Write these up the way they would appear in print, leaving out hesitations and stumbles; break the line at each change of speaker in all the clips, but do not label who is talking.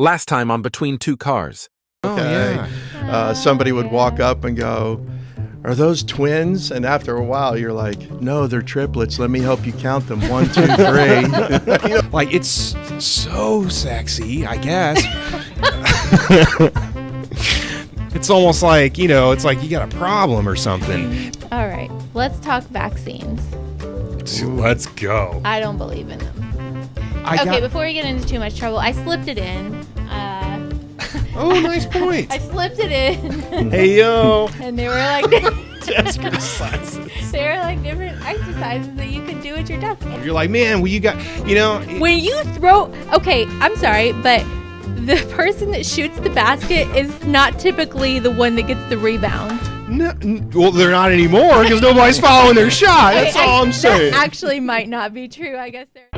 Last time on Between Two Cars.
Okay. Somebody would walk up and go, "Are those twins?" And after a while, you're like, "No, they're triplets. Let me help you count them. 1, 2, 3."
Like, it's so sexy, I guess. It's almost like, it's like you got a problem or something.
All right, let's talk vaccines.
Let's go.
I don't believe in them. Before we get into too much trouble, I slipped it in.
Oh, nice point.
I slipped it in.
Hey, yo.
And they were like
exercises.
they were like different exercises that you could do at your desk.
You're like, man, when
when you throw, okay, I'm sorry, but the person that shoots the basket is not typically the one that gets the rebound.
No, well, they're not anymore because nobody's following their shot. That's all I'm saying.
That actually might not be true. I guess they're.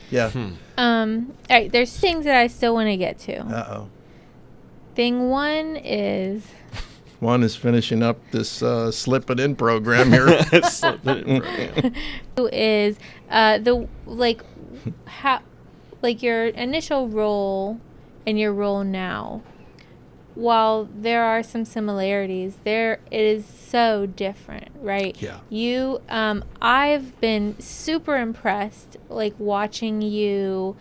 Yeah.
All right, there's things that I still want to get to.
Uh-oh.
Thing one is
finishing up this Slip It In program here.
is your initial role and your role now. While there are some similarities, it is so different, right?
Yeah.
I've been super impressed, like watching you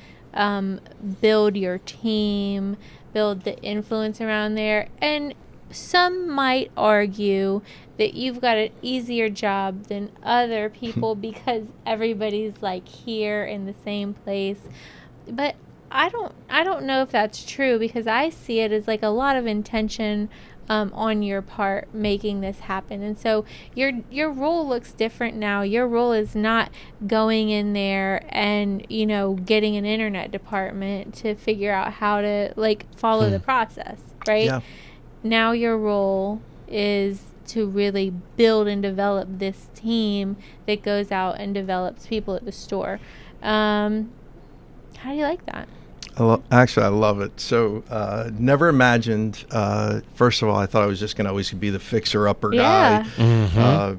build your team, build the influence around there, and some might argue that you've got an easier job than other people because everybody's like here in the same place, but I don't know if that's true because I see it as like a lot of intention on your part making this happen. And so your role looks different now. Your role is not going in there and, getting an internet department to figure out how to like follow the process, right?
Yeah.
Now your role is to really build and develop this team that goes out and develops people at the store. How do you like that?
Actually, I love it. So, never imagined. First of all, I thought I was just going to always be the fixer-upper guy.
Mm-hmm.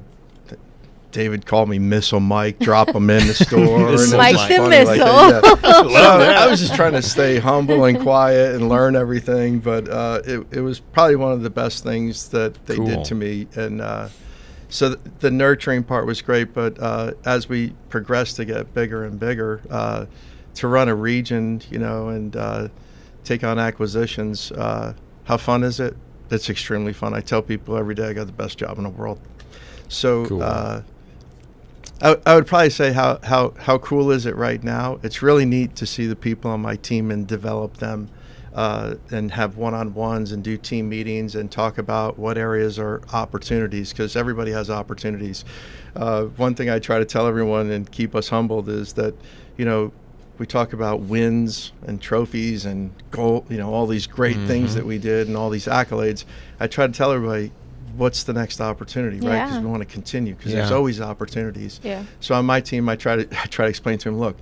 David called me Missile Mike, drop him in the store.
Mike the Missile.
I was just trying to stay humble and quiet and learn everything. But it was probably one of the best things that they did to me. And so the nurturing part was great. But as we progressed to get bigger and bigger, to run a region, and take on acquisitions, how fun is it? It's extremely fun. I tell people every day I got the best job in the world. So
cool.
I would probably say how cool is it right now? It's really neat to see the people on my team and develop them and have one-on-ones and do team meetings and talk about what areas are opportunities, because everybody has opportunities. One thing I try to tell everyone and keep us humbled is that, we talk about wins and trophies and goal, all these great things that we did and all these accolades. I try to tell everybody, what's the next opportunity, right? Because we want to continue, because there's always opportunities.
Yeah.
So on my team, I try to explain to them, look,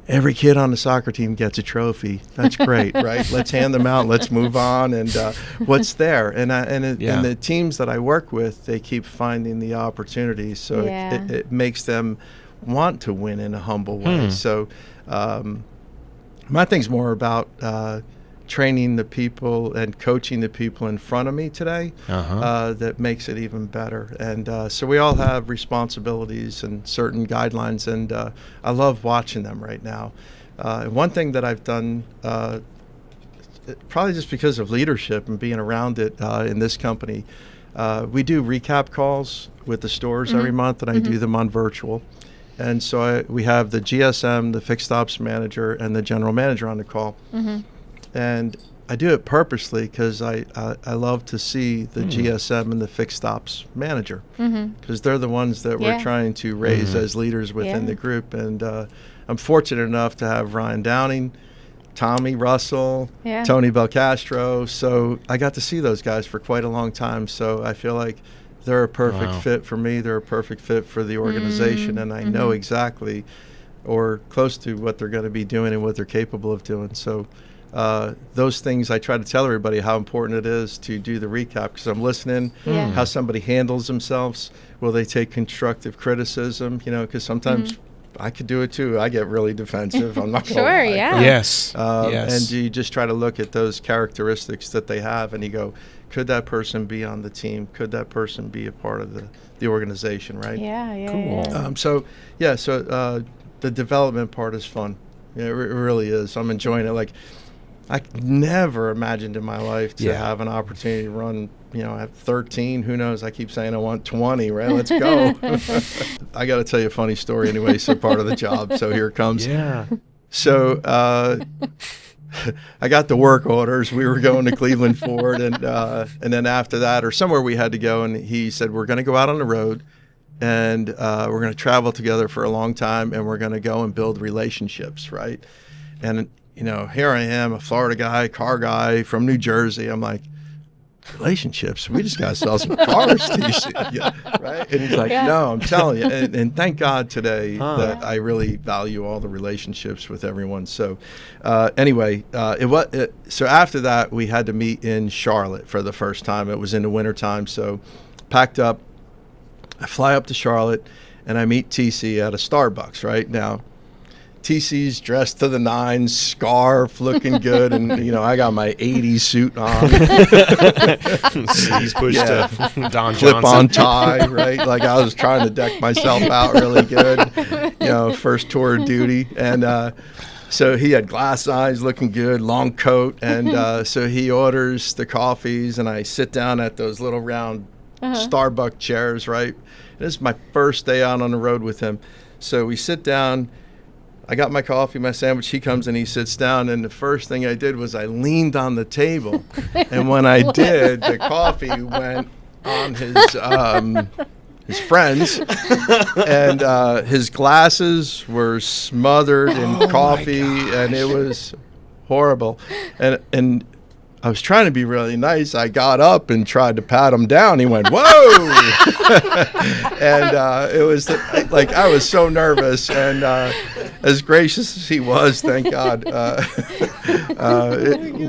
every kid on the soccer team gets a trophy. That's great, right? Let's hand them out. Let's move on. And what's there? And the teams that I work with, they keep finding the opportunities. So it makes them want to win in a humble way. So my thing's more about training the people and coaching the people in front of me today that makes it even better. And so we all have responsibilities and certain guidelines, and I love watching them right now. One thing that I've done, probably just because of leadership and being around it in this company, we do recap calls with the stores every month, and I do them on virtual. And so we have the GSM, the fixed ops manager, and the general manager on the call. And I do it purposely because I love to see the GSM and the fixed ops manager, because they're the ones that we're trying to raise as leaders within the group. And I'm fortunate enough to have Ryan Downing, Tommy Russell, Tony Belcastro. So I got to see those guys for quite a long time. So I feel like they're a perfect fit for me. They're a perfect fit for the organization. And I know exactly or close to what they're going to be doing and what they're capable of doing. So those things, I try to tell everybody how important it is to do the recap, because I'm listening how somebody handles themselves. Will they take constructive criticism? You know, because sometimes I could do it too. I get really defensive. I'm not gonna lie.
Yes.
And you just try to look at those characteristics that they have, and you go, could that person be on the team? Could that person be a part of the organization, right?
Cool.
So the development part is fun. It really is. I'm enjoying it. Like, I never imagined in my life to have an opportunity to run, you know, at 13. Who knows? I keep saying I want 20, right? Let's go. I got to tell you a funny story anyway, so part of the job. So here it comes.
Yeah.
So I got the work orders. We were going to Cleveland Ford, and then after that, or somewhere we had to go, and he said, we're going to go out on the road, and we're going to travel together for a long time, and we're going to go and build relationships, right? And, you know, here I am, a Florida guy, car guy from New Jersey. I'm like, relationships? We just got to sell some cars to you, right? And he's like, no, I'm telling you. And thank God today that I really value all the relationships with everyone. So anyway, so after that, we had to meet in Charlotte for the first time. It was in the wintertime, so packed up. I fly up to Charlotte, and I meet TC at a Starbucks, right? Now, TC's dressed to the nines, scarf, looking good, and, you know, I got my 80s suit on.
He's pushed Don
Clip-on tie, right? Like, I was trying to deck myself out really good, you know, first tour of duty. And so he had glass eyes, looking good, long coat, and so he orders the coffees, and I sit down at those little round Starbucks chairs, right? This is my first day out on the road with him. So we sit down. I got my coffee, my sandwich. He comes and he sits down, and the first thing I did was I leaned on the table, and when I did, the coffee went on his friends, and his glasses were smothered in coffee, and it was horrible. And I was trying to be really nice. I got up and tried to pat him down. He went, whoa! And it was like, I was so nervous. And as gracious as he was, thank God,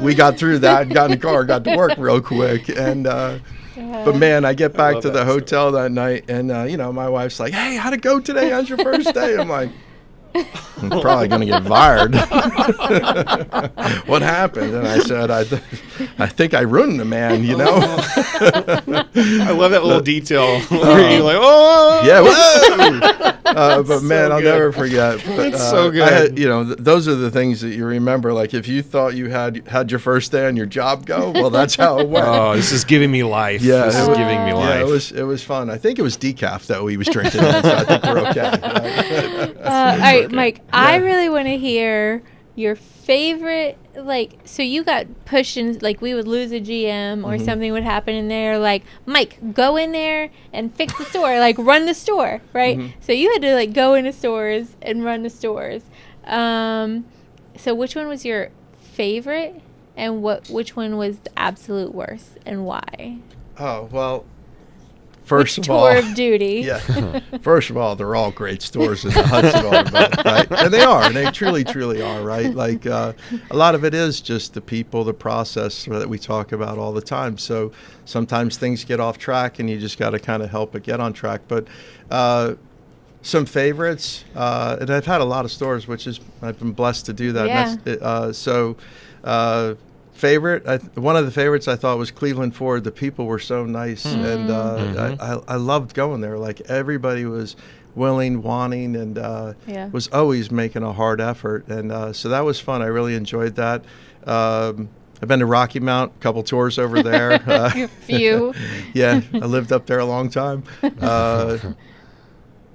we got through that, got in the car, got to work real quick. And but man, I get back to the hotel that night, and you know, my wife's like, hey, how'd it go today? How's your first day? I'm like, I'm probably going to get fired. What happened? And I said, I think I ruined the man, you know.
I love that little detail where you're like, oh,
yeah, whoa. But man, so I'll never forget. But,
it's so good.
You know, those are the things that you remember. Like, if you thought you had your first day on your job go, well, that's how it went.
Oh, this is giving me life.
Yeah,
this is giving me life.
Yeah, it was fun. I think it was decaf that he was drinking. So I think we're okay.
All right, Mike, I really want to hear your favorite, like, so you got pushed in, like, we would lose a GM or something would happen in there, like, Mike, go in there and fix the store, like, run the store, right? So you had to, like, go into stores and run the stores. So which one was your favorite, and which one was the absolute worst, and why?
Oh, well, first
Which
of all,
tour of duty.
Yeah. First of all, they're all great stores in the Hudson Automotive, right? And they are. And they truly, truly are, right? Like, a lot of it is just the people, the process that we talk about all the time. So sometimes things get off track, and you just got to kind of help it get on track. But some favorites, and I've had a lot of stores, which is, I've been blessed to do that.
Yeah.
Favorite, one of the favorites I thought was Cleveland Ford. The people were so nice, and I loved going there. Like, everybody was willing, wanting, and was always making a hard effort. And so that was fun. I really enjoyed that. I've been to Rocky Mount, a couple tours over there.
A few.
Yeah, I lived up there a long time.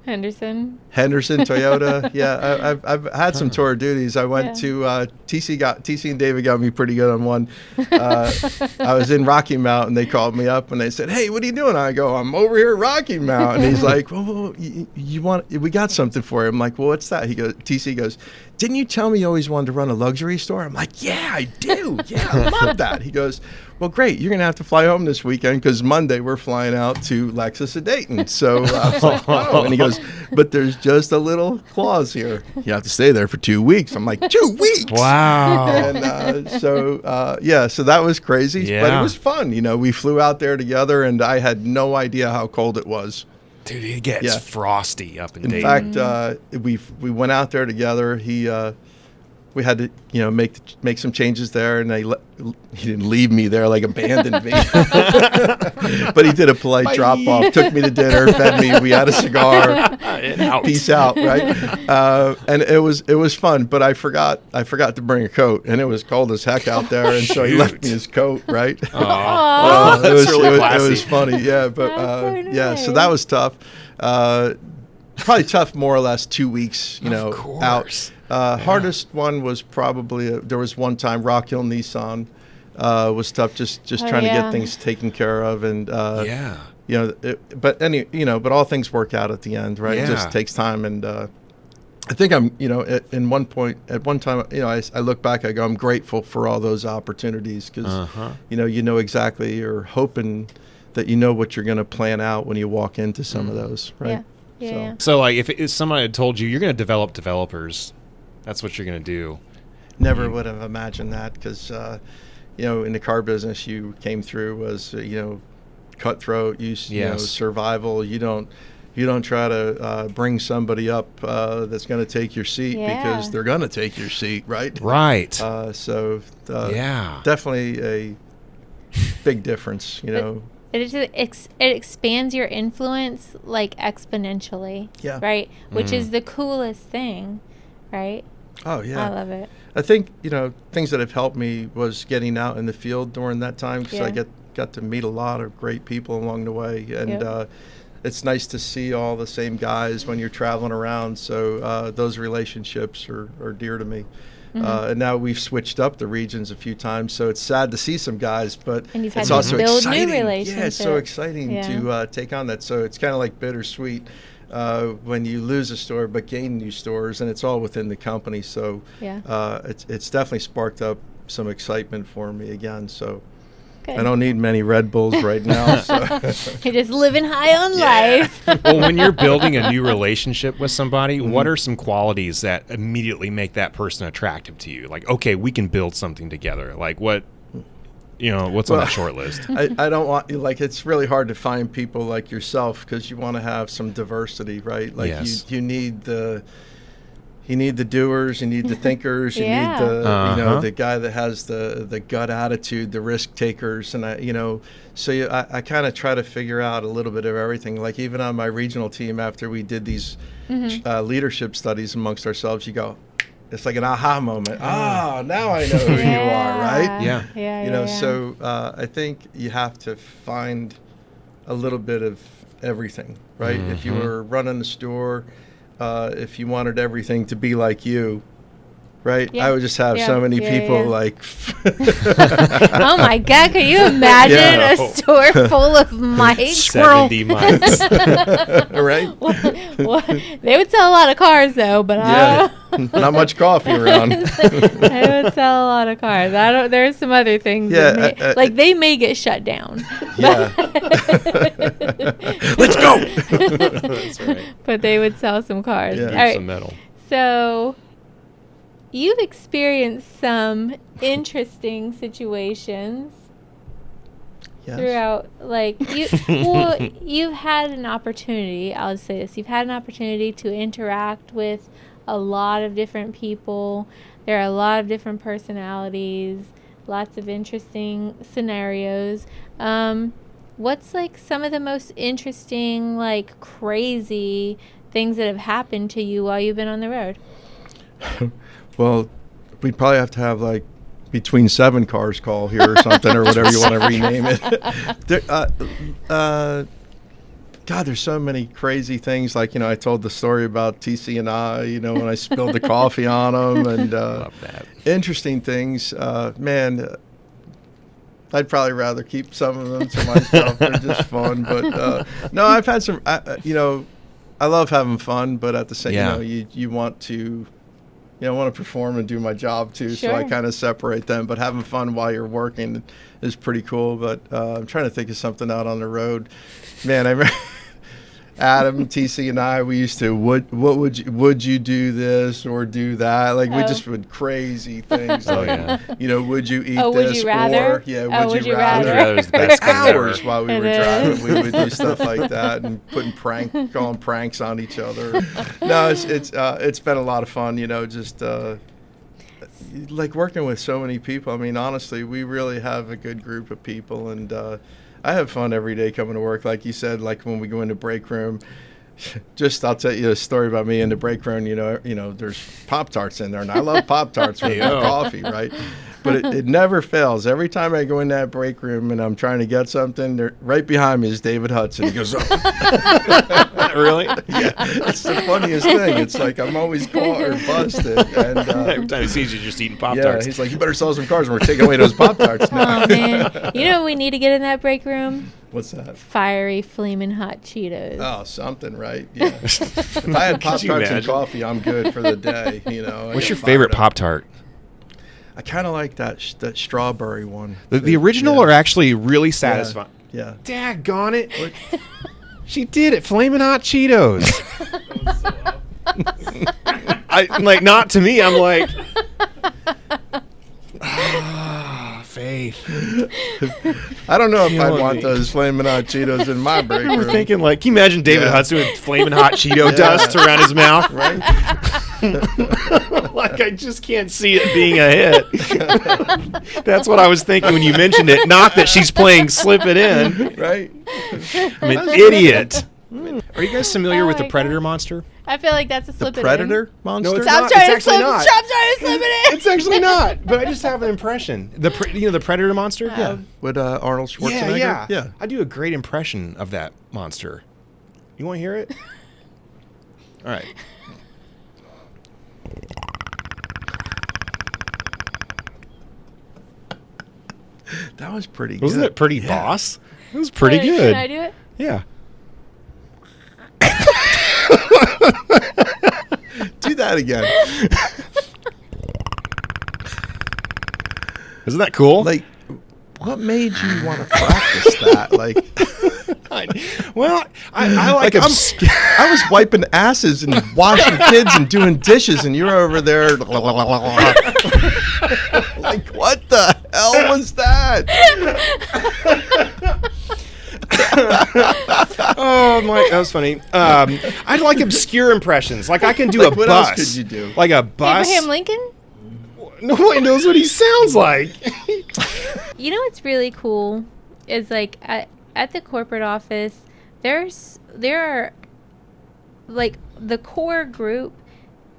Henderson
Toyota. Yeah, I've had some tour duties. I went to TC and David got me pretty good on one. I was in Rocky Mount and they called me up and they said, "Hey, what are you doing?" I go, "I'm over here at Rocky Mount." And he's like, "Well, we got something for you." I'm like, "Well, what's that?" TC goes, "Didn't you tell me you always wanted to run a luxury store?" I'm like, "Yeah, I do. Yeah, I love that." He goes, "Well, great. You're going to have to fly home this weekend because Monday we're flying out to Lexus of Dayton." So I was like, "Oh." And he goes, "But there's just a little clause here. You have to stay there for 2 weeks." I'm like, 2 weeks?
Wow.
And so that was crazy.
Yeah.
But it was fun. We flew out there together, and I had no idea how cold it was.
Dude, it gets frosty up in
In
Dayton.
fact, we went out there together. We had to, make some changes there, and he didn't leave me there, like abandoned me. But he did a polite drop off, took me to dinner, fed me. We had a cigar. Peace out, right? And it was fun. But I forgot to bring a coat, and it was cold as heck out there, and so he left me his coat, right?
That's really classy.
It was funny, yeah. But
so nice.
so that was tough. Probably tough, more or less 2 weeks, out. Hardest one was probably there was one time Rock Hill Nissan was tough, just trying to get things taken care of, and but all things work out at the end, right? It just takes time, and I think I'm at one time I look back, I go, I'm grateful for all those opportunities because you know exactly, you're hoping that you know what you're going to plan out when you walk into some of those, right?
Yeah.
So like if someone had told you you're going to develop developers, that's what you're going to do.
Never would have imagined that because, in the car business you came through was, cutthroat, survival. You don't try to bring somebody up that's going to take your seat because they're going to take your seat, right?
Right.
Definitely a big difference,
It expands your influence like exponentially, right? Which is the coolest thing, right?
Oh, yeah.
I love it.
I think, things that have helped me was getting out in the field during that time because I got to meet a lot of great people along the way. And it's nice to see all the same guys when you're traveling around. So those relationships are dear to me. And now we've switched up the regions a few times, so it's sad to see some guys, but it's also exciting.
New relationships.
Yeah, it's so exciting to take on that. So it's kind of like bittersweet when you lose a store, but gain new stores, and it's all within the company. So it's definitely sparked up some excitement for me again. So I don't need many Red Bulls right now. So.
You're just living high on life.
Well, when you're building a new relationship with somebody, what are some qualities that immediately make that person attractive to you? Like, okay, we can build something together. Like what's on the short list?
I don't want, it's really hard to find people like yourself because you want to have some diversity, right? Like you need the doers, you need the thinkers, you need the the guy that has the gut attitude, the risk takers, and I kind of try to figure out a little bit of everything. Like even on my regional team, after we did these leadership studies amongst ourselves, you go, it's like an aha moment. Now I know who you are, right?
Yeah.
So I think you have to find a little bit of everything, right? If you were running a store. If you wanted everything to be like you, right? I would just have so many people like.
Oh my God! Can you imagine a store full of mics?
70 mics.
Right?
Well, they would sell a lot of cars, though, but
not much coffee around.
They would sell a lot of cars. There's some other things. They may get shut down.
Yeah. Let's go.
That's right.
But they would sell some cars.
Yeah.
All right.
Some metal.
So, you've experienced some interesting situations throughout, you've had an opportunity, I'll say this, you've had an opportunity to interact with a lot of different people. There are a lot of different personalities, lots of interesting scenarios. What's some of the most interesting, crazy things that have happened to you while you've been on the road?
Well, we'd probably have to have between 7 cars call here or something or whatever you want to rename it. God, there's so many crazy things. Like, I told the story about TC and I, when I spilled the coffee on them, and
Love that.
interesting things. Man, I'd probably rather keep some of them to myself. They're just fun. But no, I've had some. I love having fun, but at the same, you want to. I want to perform and do my job too,
Sure.
so I kind of separate them. But having fun while you're working is pretty cool. But I'm trying to think of something out on the road. Man, I remember Adam, TC, and I, we used to, would you do this or do that? Like, we just would crazy things. Like, would you eat
would
this?
you rather?
Or, would you
Would you
rather?
rather is the
Like
best thing ever.
hours while we were driving, we would do stuff like that and calling pranks on each other. No, it's been a lot of fun, just like working with so many people. I mean, honestly, we really have a good group of people, and I have fun every day coming to work. Like you said, like when we go into break room, I'll tell you a story about me in the break room. There's Pop-Tarts in there, and I love Pop-Tarts with my coffee, right? But it never fails. Every time I go in that break room and I'm trying to get something, right behind me is David Hudson. He goes, "Oh."
Really?
Yeah, it's the funniest thing. It's like I'm always caught or busted. And
Every time he sees you, just eating Pop
yeah,
Tarts.
he's like, "You better sell some cars, and we're taking away those Pop-Tarts now."
Oh man, you know what we need to get in that break room?
What's that?
Fiery, flaming hot Cheetos.
Oh, something, right? Yeah. If I had Pop-Tarts and
imagine?
coffee, I'm good for the day.
What's your favorite Pop Tart?
I kind of like that strawberry one.
The original are actually really satisfying.
Yeah.
Daggone it. She did it. Flamin' Hot Cheetos. Not to me. I'm like, Faith.
I don't know if I'd
Killing
want
me.
those Flamin' Hot Cheetos in my break room.
We're thinking, like, can you imagine David
Yeah.
Hudson with Flamin' Hot Cheeto dust around his mouth?
Right?
Like, I just can't see it being a hit. That's what I was thinking when you mentioned it. Not that she's playing Slip It In.
Right?
I'm an idiot. Are you guys familiar
Oh
with the
my
Predator
God.
monster?
I feel like that's a
The
slip
Predator monster?
No, it's
Stop
not.
trying
It's
to slip.
actually not.
Stop trying to slip it in.
It's actually not. But I just have an impression. The Predator monster?
Yeah. With Arnold Schwarzenegger?
Yeah. I do a great impression of that monster. You want to hear it? All right.
That was pretty good.
Wasn't it pretty
Yeah.
boss? It was pretty
Wait,
good.
Can I do it?
Yeah.
Do that again.
Isn't that cool?
Like, what made you want to practice that? Like,
I like
I was wiping asses and washing kids and doing dishes, and you're over there. Like, what the hell was that?
Oh my, that was funny. I like obscure impressions. Like I can do
Like,
a
what
bus.
else could you do?
Like a bus.
Abraham Lincoln?
Nobody knows what he sounds like.
You know what's really cool is like at the corporate office, there are like the core group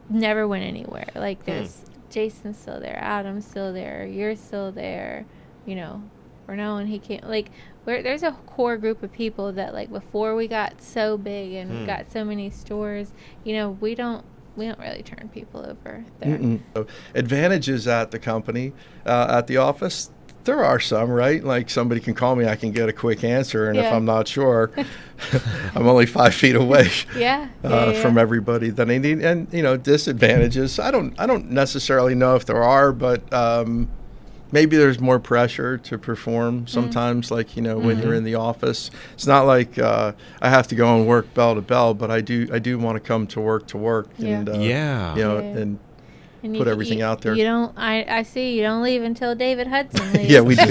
never went anywhere. Like there's Jason's still there, Adam's still there, you're still there, Renault, and he can't there's a core group of people that like before we got so big and got so many stores, we don't really turn people over there.
So, advantages at the company, at the office, there are some, right? Like somebody can call me, I can get a quick answer, and if
Yeah.
I'm not sure, I'm only 5 feet away
Yeah.
from everybody that I need. And disadvantages, I don't necessarily know if there are, but maybe there's more pressure to perform sometimes, like when you're in the office. It's not like I have to go and work bell to bell, but I do want to come to work
Yeah.
and and
And
put everything out there.
You don't. I see. You don't leave until David Hudson leaves.
Yeah, we do.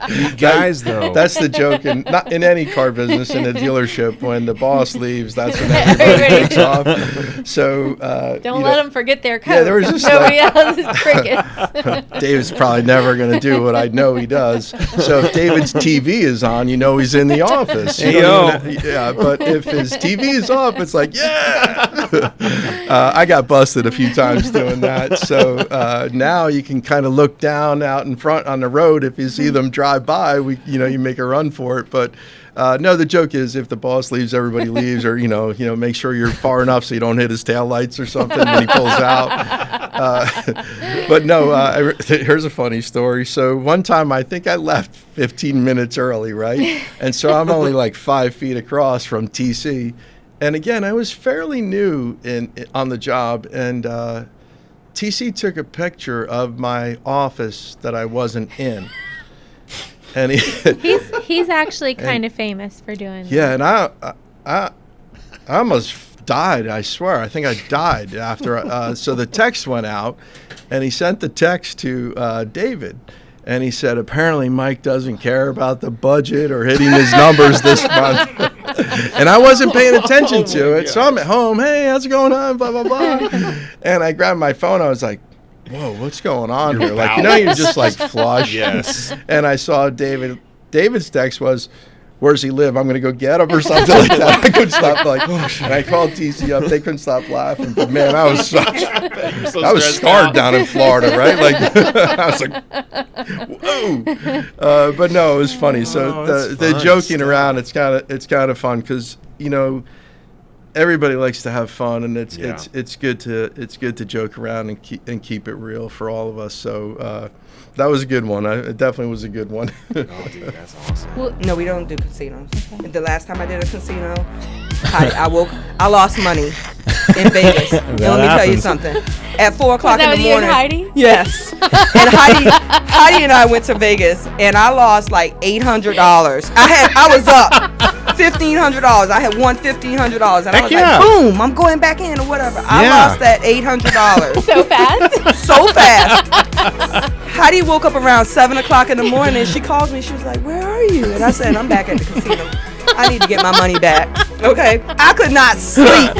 You guys, though.
That's the joke, and not in any car business. In a dealership, when the boss leaves, that's when everybody takes off. So
Don't let them forget their coat.
Yeah, there was just
nobody else's crickets.
David's probably never going to do what I know he does. So if David's TV is on, he's in the office. Yeah, but if his TV is off, it's like, yeah. I got busted a few times doing that. So now you can kind of look down out in front on the road. If you see them drive by, you make a run for it. But No, the joke is if the boss leaves, everybody leaves, or make sure you're far enough so you don't hit his taillights or something when he pulls out. But no, here's a funny story. So one time I think I left 15 minutes early, right? And so I'm only like 5 feet across from TC. And again, I was fairly new on the job, and TC took a picture of my office that I wasn't in. And
he's actually kind of famous for doing that.
Yeah, and I almost died, I swear. I think I died after. So the text went out, and he sent the text to David. And he said, apparently Mike doesn't care about the budget or hitting his numbers this month. And I wasn't paying attention to it. So I'm at home. Hey, how's it going on? Blah, blah, blah. And I grabbed my phone. I was like, whoa, what's going on here? Like, you're just like flush.
Yes.
And I saw David's text was, where's he live? I'm going to go get him or something like that. I couldn't stop and I called TC up. They couldn't stop laughing. But man, I was scarred down in Florida, right? Like, I was like, whoa. But no, it was funny. So the joking around, it's kind of fun because, everybody likes to have fun, and it's good to joke around and keep it real for all of us. So that was a good one. It definitely was a good one.
Oh, dude, that's awesome.
Well, no, we don't do casinos. Okay. The last time I did a casino, I lost money in Vegas. And let me tell you something. At 4 o'clock in the morning.
Was that with you and Heidi?
Yes. And Heidi and I went to Vegas, and I lost like $800. I was up $1,500. I had won $1,500, and I was like, boom, I'm going back in or whatever. I lost that $800.
So fast?
So fast. Heidi woke up around 7 o'clock in the morning, and she calls me. She was like, where are you? And I said, I'm back at the casino. I need to get my money back. Okay. I could not sleep.